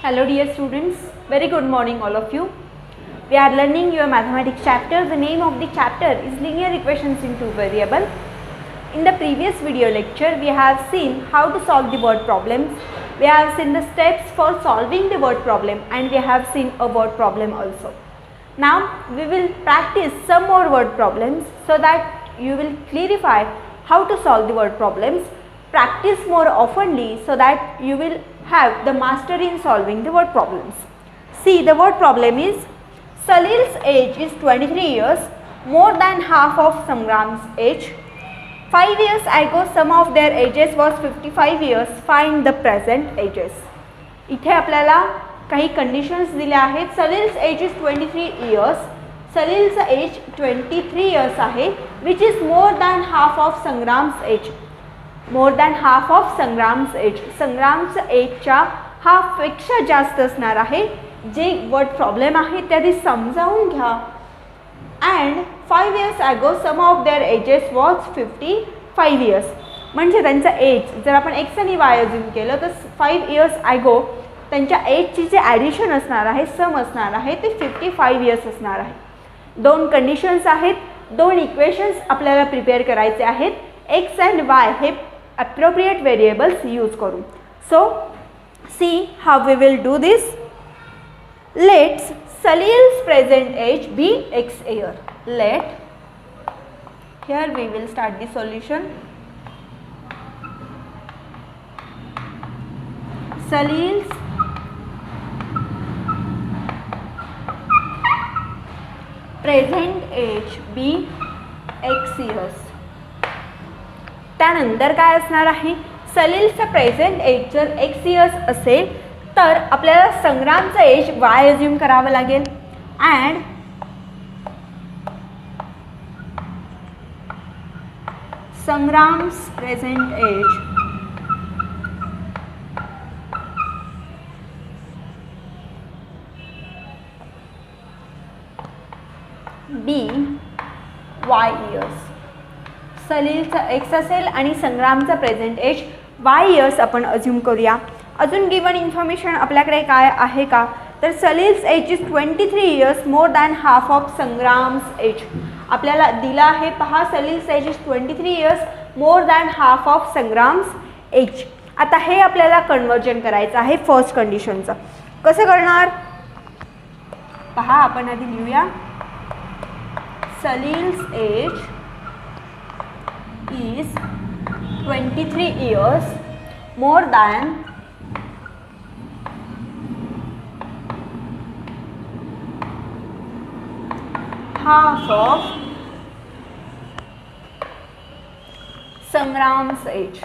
Hello dear students, very good morning all of you. We are learning your mathematics chapter. The name of the chapter is linear equations in two variable. In the previous video lecture, we have seen how to solve the word problems. We have seen the steps for solving the word problem and we have seen a word problem also. Now we will practice some more word problems so that you will clarify how to solve the word problems. Practice more oftenly so that you will have the mastery in solving the word problems. See, the word problem is Salil's age is 23 years, more than half of Sangram's age. 5 years ago, sum of their ages was 55 years. Find the present ages. इथे आपल्याला काही conditions दिल्या आहेत. Salil's age is 23 years. Salil's age 23 years आहे, which is more than half of Sangram's age. More than half of Sangram's age. Sangram's एजच्या half पेक्षा जास्त असणार आहे. जे वर्ड प्रॉब्लेम आहे ते आधी समजावून घ्या. And 5 years ago sum of their ages was 55 years. म्हणजे त्यांचा एज जर आपण एक्स आणि वाय अज्यूम केलं तर 5 years ago त्यांच्या एजची जे ॲडिशन असणार आहे, सम असणार आहे ते 55 years असणार आहे. दोन कंडिशन्स आहेत, दोन इक्वेशन्स आपल्याला प्रिपेअर करायचे आहेत. एक्स अँड वाय हे appropriate variables use करू. So see how we will do this. Let's Salil's present age be x year. Here we will start the solution. Salil's present age be x years. त्यानंतर काय असणार आहे, सलीलचं present age जर X years असेल तर आपल्याला संग्रामचं एज वाय अज्यूम करावं लागेल. And Sangram's present age be Y years. सलीलचं एक्स असेल आणि संग्रामचं प्रेझेंट एज वाय इयर्स आपण अज्यूम करूया. अजून गिवन इन्फॉर्मेशन आपल्याकडे काय आहे का, तर Salil's age is 23 years more than half of Sangram's age. आपल्याला दिला आहे पहा, Salil's age is 23 years more than half of Sangram's age. आता हे आपल्याला कन्वर्जन करायचं आहे फर्स्ट कंडिशनचं. कसं करणार पहा, आपण आधी लिहूया. सलील्स age is 23 years more than half of Sangram's age.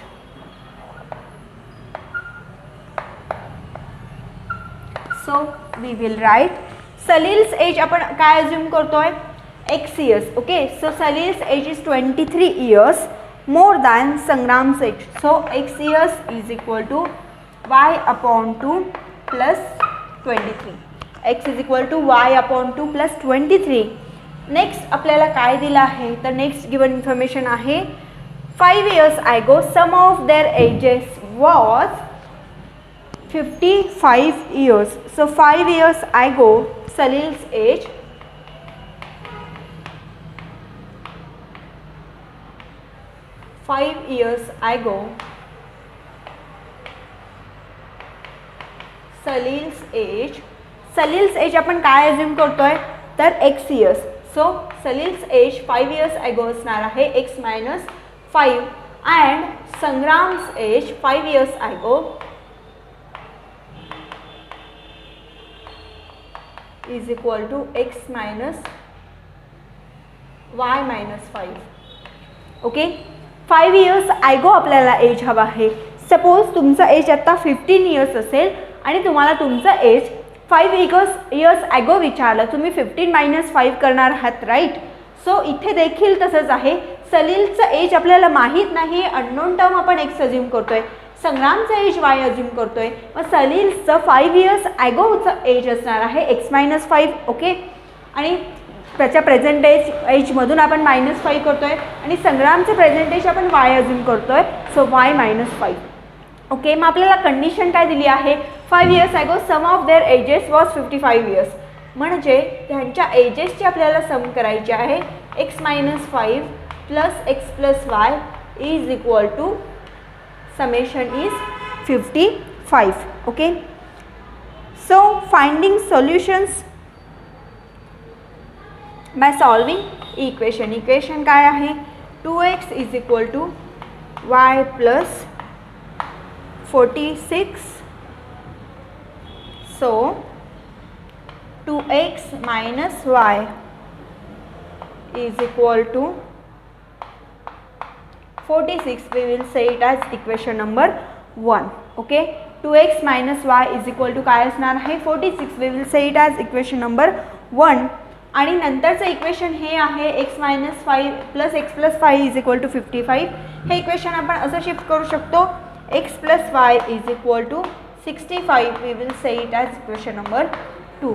So we will write Salil's age आपण काय अज्यूम करतोय, x years. Okay, so Salil's age is 23 years more than Sangram's age. So x years is equal to y upon 2 plus 23. x is equal to y upon 2 plus 23. Next आपल्याला काय दिलं आहे, तर next given information आहे 5 years ago sum of their ages was 55 years. So 5 years ago Salil's age Salil's age आपण काय assume करतोय, तर x years. So Salil's age 5 years ago असणार आहे x minus 5 and Sangram's age 5 years ago is equal to x minus y minus 5. Okay, 5 years ago आपल्याला age हवा आहे. Suppose तुमचं एज आता 15 years असेल आणि तुम्हाला तुमचं एज 5 years ago विचारलं, तुम्ही 15 minus 5 करणार आहात, राईट. सो इथे देखील तसंच आहे. सलीलचं एज आपल्याला माहीत नाही, अननोन टर्म आपण एक्स अज्यूम करतोय. संग्रामचं एज वाय अज्यूम करतोय. मग सलीलचं 5 years agoचं एज असणार आहे x minus 5. ओके, आणि त्याच्या प्रेझेंट एजमधून आपण -5 करतोय आणि संग्रामचं प्रेझेंट एज आपण y अज्यूम करतोय. So y -5. ओके, मग आपल्याला कंडिशन काय दिली आहे, 5 years ago sum of their ages was 55 years. म्हणजे त्यांच्या एजेसची आपल्याला सम करायची आहे. x minus 5 plus x plus y is equal to summation is 55. Okay. So finding solutions by solving equation. Equation काय आहे? 2x is equal to y plus 46. So 2x minus y is equal to 46. We will say it as equation number 1. Okay. 2x minus y is equal to काय असणार आहे? 46. We will say it as equation number 1. आणि नंतरचं equation हे आहे x minus 5 plus x plus 5 is equal to 55. हे equation आपण असं शिफ्ट करू शकतो. x plus y is equal to 65. We will say it as equation number 2.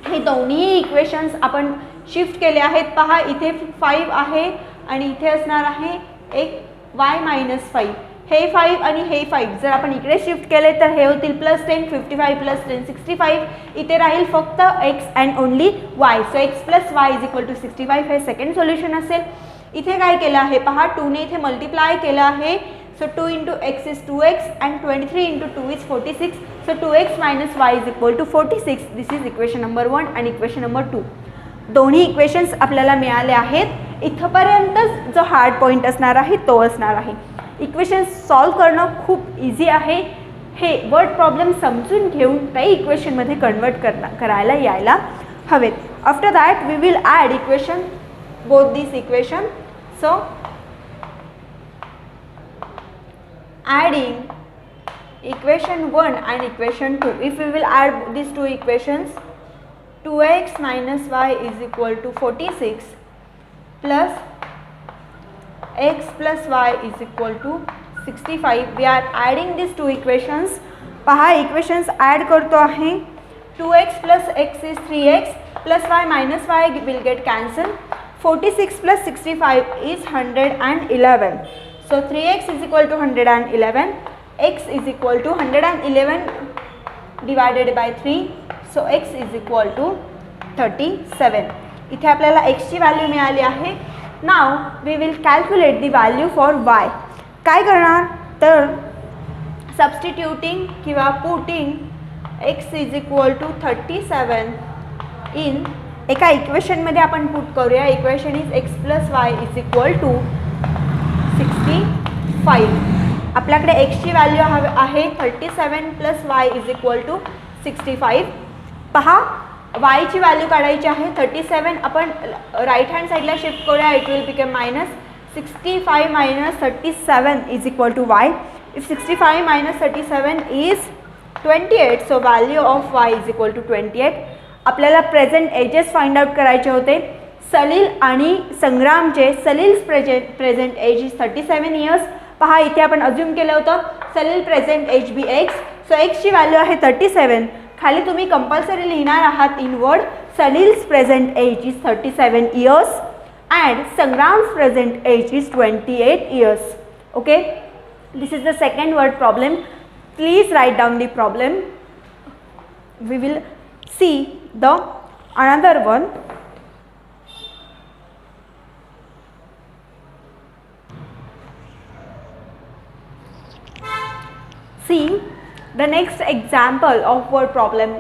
हे दोन्ही इक्वेशन्स आपण शिफ्ट केले आहेत. पहा इथे 5 आहे आणि इथे असणार आहे एक y minus 5. हे 5 आणि हे 5 जर आपण इकडे शिफ्ट केले तर हे होतील +10. 55 + 10 65. इथे राहील फक्त x and only y. So x plus y is equal to 65 हे सेकंड सोल्युशन असेल. इथे काय केलं आहे पहा, 2 ने इथे मल्टिप्लाय केलं आहे. So 2 into x is 2x and 23 into 2 is 46. So 2x minus y is equal to 46. This is equation number 1 and equation number 2. दोन्ही इक्वेशन्स आपल्याला मिळाले आहेत. इथपर्यंतच जो हार्ड पॉईंट असणार आहे तो असणार आहे. इक्वेशन्स सॉल्व करणं खूप इझी आहे. हे वर्ड प्रॉब्लेम समजून घेऊन त्या इक्वेशनमध्ये कन्वर्ट करायला यायला हवेत. After that we will add equation both this equation. So adding equation 1 and equation 2. If we will add these two equations, 2x minus y is equal to 46 plus x plus y is equal to 65. We are adding these two equations. पहा equations add करतो आहे. 2x plus x is 3x plus y minus y will get cancelled. 46 plus 65 is 111. So 3x is equal to 111, x is equal to 111 divided by 3. So x is equal to 37. इथे आपल्याला x ची value मिळाली आहे. Now we will calculate the value for y. काय करणार तर substituting किंवा putting x is equal to 37 in एका इक्वेशनमध्ये आपण पुट करूया. Equation is x plus y is equal to 65. आपल्याकडे x ची व्हॅल्यू आहे 37 plus y is equal to 65. पहा y ची व्हॅल्यू काढायची आहे 37. आपण राईट हँड साईडला शिफ्ट करूया. It will become -65 minus 37 is equal to y. If 65 minus 37 is 28, so value of y is equal to 28. आपल्याला प्रेझेंट एजेस फाइंड आउट करायचे होते. सलील आणि संग्रामचे Salil's present age is 37 years. पहा इथे आपण अज्यूम केलं होतं Salil present age be X. So एक्सची व्हॅल्यू आहे 37. खाली तुम्ही कंपल्सरी लिहिणार आहात in word Salil's present age is 37 years and Sangram's present age is 28 years. Okay, this is the second word problem. Please write down the problem. We will see the another one. See the next example of word problem.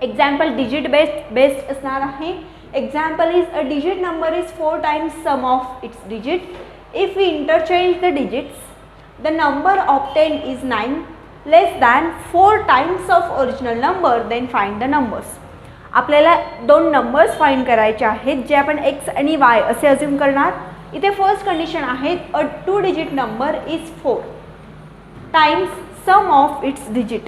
Example digit based असणार आहे. Example is a digit number is 4 times sum of its digit. If we interchange the digits, the number obtained is 9 less than 4 times of original number. Then find the numbers. आपल्याला दोन numbers find करायचे आहेत जे आपण x आणि y असे assume करणार. इथे फर्स्ट कंडिशन आहे a 2 digit number is 4 times sum of its digit.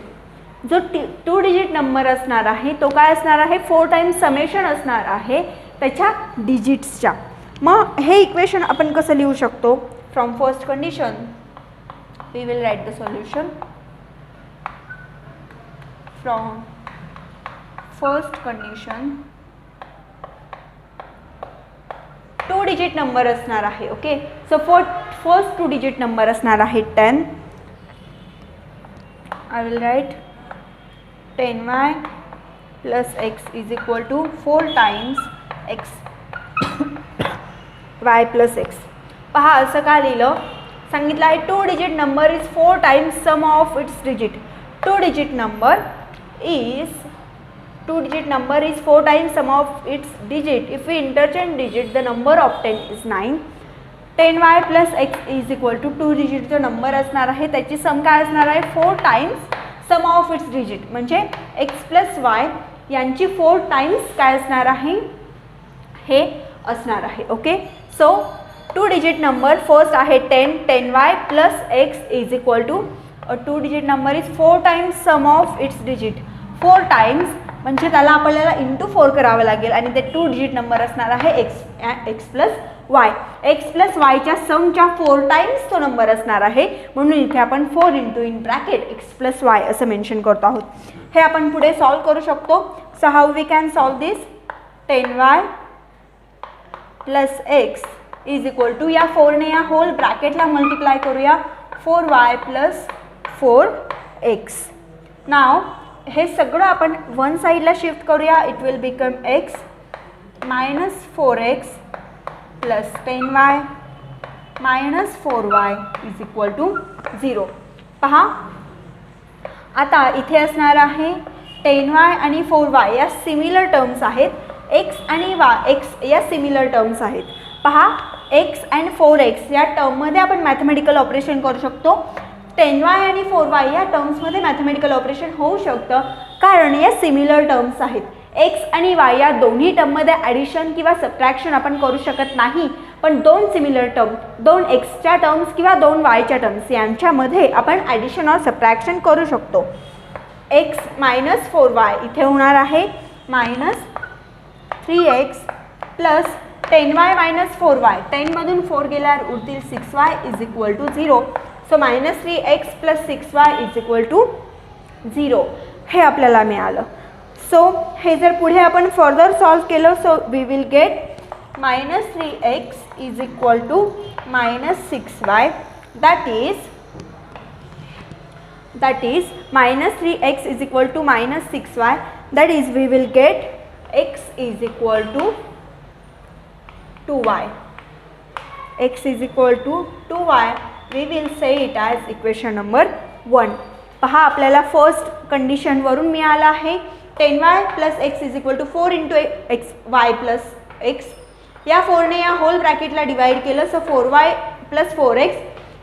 जो 2 डिजिट नंबर असणार आहे तो काय असणार आहे 4 टाइम्स समेशन असणार आहे त्याच्या डिजिट्सच्या. मग हे इक्वेशन आपण कसं लिहू शकतो. From first condition we will write the solution. From first condition 2 digit number असणार आहे. Okay, so first 2 digit number असणार आहे 10. I will write 10y plus x is equal to 4 times x y plus x. पहा असं का लिहिलं, सांगितलं आहे 2 digit number is 4 times sum of its digit. 2 digit number is 4 times sum of its digit. If we interchange digit, the number obtained is 9. 10y plus x is equal to 2 digit जो नंबर असणार आहे त्याची sum काय असणार आहे 4 times sum of its digit, म्हणजे x plus y यांची 4 टाइम्स काय असणार आहे हे असणार आहे. Okay, so 2 digit number first आहे 10y plus x is equal to 2 digit number is 4 times sum of its digit. 4 times म्हणजे त्याला आपल्याला इंटू 4 करावं लागेल आणि ते 2 digit नंबर असणार आहे X plus Y. X plus वायच्या समच्या 4 टाइम्स तो नंबर असणार आहे, म्हणून इथे आपण 4 into in bracket X plus Y असं मेन्शन करतो आहोत. हे आपण पुढे सॉल्व करू शकतो. So how we can solve this. 10y plus x is equal to या 4ने या होल ब्रॅकेटला मल्टिप्लाय करूया 4y प्लस 4x. नाव हे सगळं आपण वन साईडला शिफ्ट करूया. It will become x minus 4x plus 10y minus 4y is equal to 0. पहा आता इथे असणार आहे 10y आणि 4y या सिमिलर टर्म्स आहेत. x आणि x या सिमिलर टर्म्स आहेत. पहा x अँड 4x या टर्ममध्ये आपण मॅथमॅटिकल ऑपरेशन करू शकतो. 10y आणि 4y या टर्म्समध्ये मॅथमॅटिकल ऑपरेशन होऊ शकतं कारण या सिमिलर टर्म्स आहेत. x आणि y या दोन्ही टर्ममध्ये ॲडिशन किंवा सबट्रॅक्शन आपण करू शकत नाही, पण दोन सिमिलर टर्म, दोन एक्सच्या टर्म्स किंवा दोन वायच्या टर्म्स यांच्यामध्ये आपण ॲडिशन और सबट्रॅक्शन करू शकतो. x मायनस 4y इथे होणार आहे minus 3x plus 10y minus 4y. 10मधून 4 गेल्यावर उरतील 6y is equal to 0. So minus 3x plus 6y is equal to 0 हे आपल्याला मिळालं. सो हे जर पुढे आपण फर्दर सॉल्व केलं so we will get minus 3x is equal to minus 6y that is minus 3x is equal to minus 6y that is we will get x is equal to 2y. x is equal to 2y we will say it as equation number 1. पहा आपल्याला first कंडिशनवरून मिळालं आहे 10y plus x is equal to 4 into x y plus x. या 4ने या whole ब्रॅकेटला divide केलं so 4y plus 4x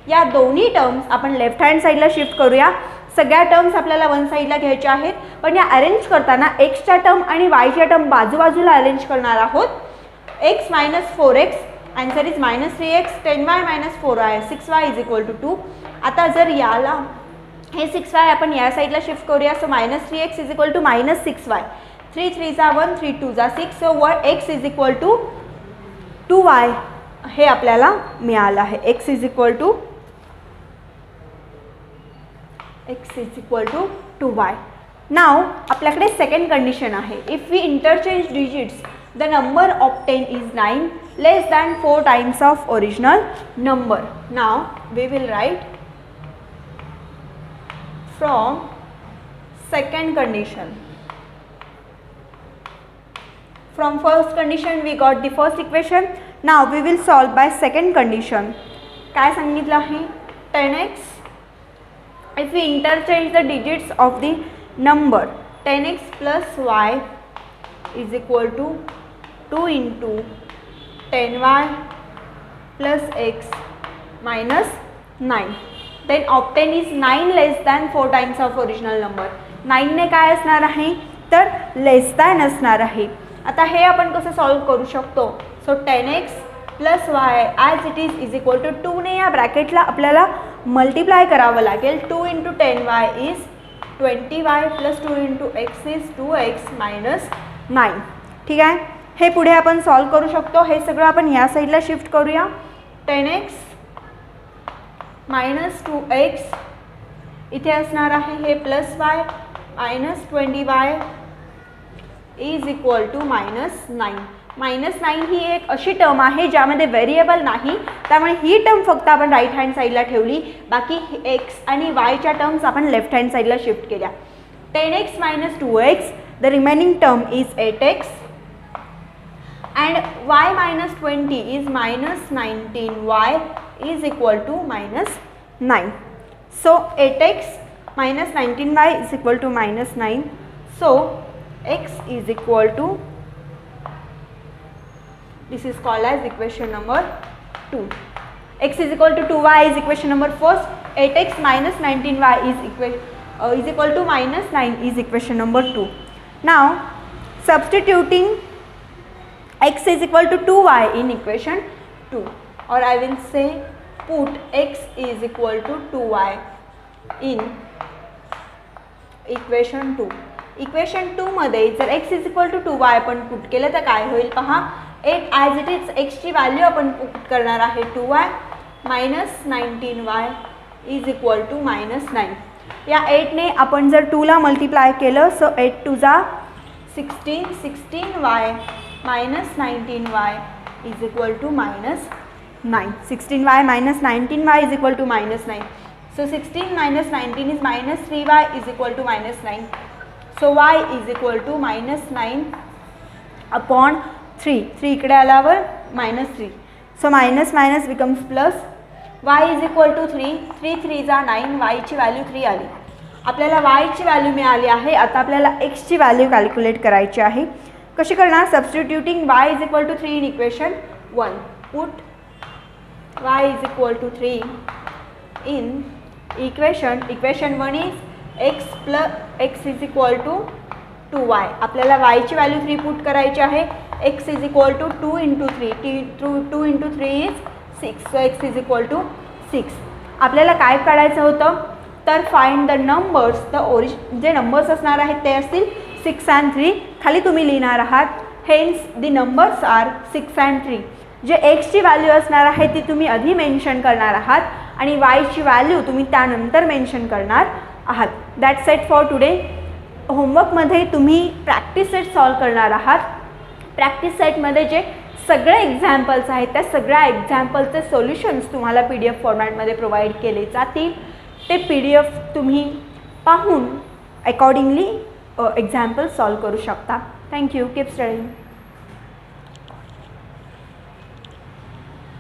या दोन्ही टर्म्स आपण लेफ्ट हँड साईडला शिफ्ट करूया. सगळ्या टर्म्स आपल्याला वन साईडला घ्यायच्या आहेत, पण या अरेंज करताना एक्सच्या टर्म आणि वायच्या टर्म बाजूबाजूला अरेंज करणार आहोत. x minus 4x answer is minus 3x. 10y minus 4y 6y is equal to 2. आता जर याला हे 6y आपण या साईडला शिफ्ट करूया so minus 3x is equal to minus 6y. 3 3 जा 1 3 2 जा 6 so x is equal to 2y हे आपल्याला मिळालं आहे. x is equal to 2y. Now आपल्याकडे सेकंड कंडिशन आहे. If we interchange digits the number obtained is 9 less than 4 times of original number. Now we will write from second condition. From first condition we got the first equation. Now we will solve by second condition. काय सांगितलं आहे 10x. If we interchange the digits of the number 10x plus y is equal to 2 into 10y plus x minus 9. Then obtain is 9 less than 4 times of original number. 9 ने काय असणार आहे तर लेस than असणार आहे. आता हे आपण कसं सॉल्व करू शकतो. So 10x plus y as it is equal to 2 ने या ब्रॅकेटला आपल्याला मल्टिप्लाय करावं लागेल. 2 into 10y is 20y plus 2 into x is 2x minus 9. ठीक आहे, हे पुढे आपण सॉल्व करू शकतो. हे सगळं आपण या साईडला शिफ्ट करूया. 10x मायनस 2x इथे असणार आहे हे plus y minus 20y is equal to minus 9. Minus 9 ही एक अशी टर्म आहे ज्यामध्ये व्हेरिएबल नाही, त्यामुळे ही टर्म फक्त आपण राईट हँड साईडला ठेवली, बाकी एक्स आणि वायच्या टर्म्स आपण लेफ्ट हँड साईडला शिफ्ट केल्या. 10x minus 2x, the remaining term is 8x, and y minus 20 is minus 19y is equal to minus 9. So 8x minus 19y is equal to minus 9. So x is equal to, this is called as equation number 2. X is equal to 2y is equation number first. 8x minus 19y is equal to minus 9 is equation number 2. Now substituting x is equal to 2y in equation 2, or I will say put x is equal to 2y in equation 2. Equation 2 मध्ये जर x is equal to 2y आपण put केलं तर काय होईल पहा. 8 as it is x ची value आपण पुट करणार आहे 2y minus 19y is equal to minus 9. या 8 ने आपण जर 2 ला मल्टिप्लाय केलं सो 8 टू जा 16, 16y minus 19y is equal to minus 9. 16y minus 19y is equal to minus 9. So 16 minus 19 is minus 3y is equal to minus 9. So y is equal to minus 9 upon 3. 3 इकडे आल्यावर minus 3. So minus minus becomes plus. y is equal to 3. 3 3 जा 9. y ची value 3 आली. आपल्याला y ची value मिळाली आहे. आता आपल्याला x ची व्हॅल्यू कॅल्क्युलेट करायची आहे. कशी करणार? Substituting y is equal to 3 in equation 1. Put y is equal to 3 in equation 1 is x plus x is equal to 2y. आपल्याला y ची व्हॅल्यू 3 पुट करायची आहे. x is equal to 2 into 3. 2 into 3 is 6. So x is equal to 6. आपल्याला काय काढायचं होतं तर find the numbers. जे नंबर्स असणार आहेत ते असतील 6 and 3. खाली तुम्ही लिहिणार आहात hence the numbers are 6 and 3. जे x ची व्हॅल्यू असणार आहे ती तुम्ही आधी मेन्शन करणार आहात आणि y ची व्हॅल्यू तुम्ही त्यानंतर मेन्शन करणार आहात. That set for today. होमवर्कमध्ये तुम्ही प्रॅक्टिस सेट सॉल्व करणार आहात. प्रॅक्टिस सेटमध्ये जे सगळे एक्झाम्पल्स आहेत त्या सगळ्या एक्झाम्पलचे सोल्युशन्स तुम्हाला PDF फॉर्मॅटमध्ये प्रोव्हाइड केले जातील. ते PDF तुम्ही पाहून अकॉर्डिंगली एक्झाम्पल सॉल्व करू शकता. थँक्यू. Keep studying.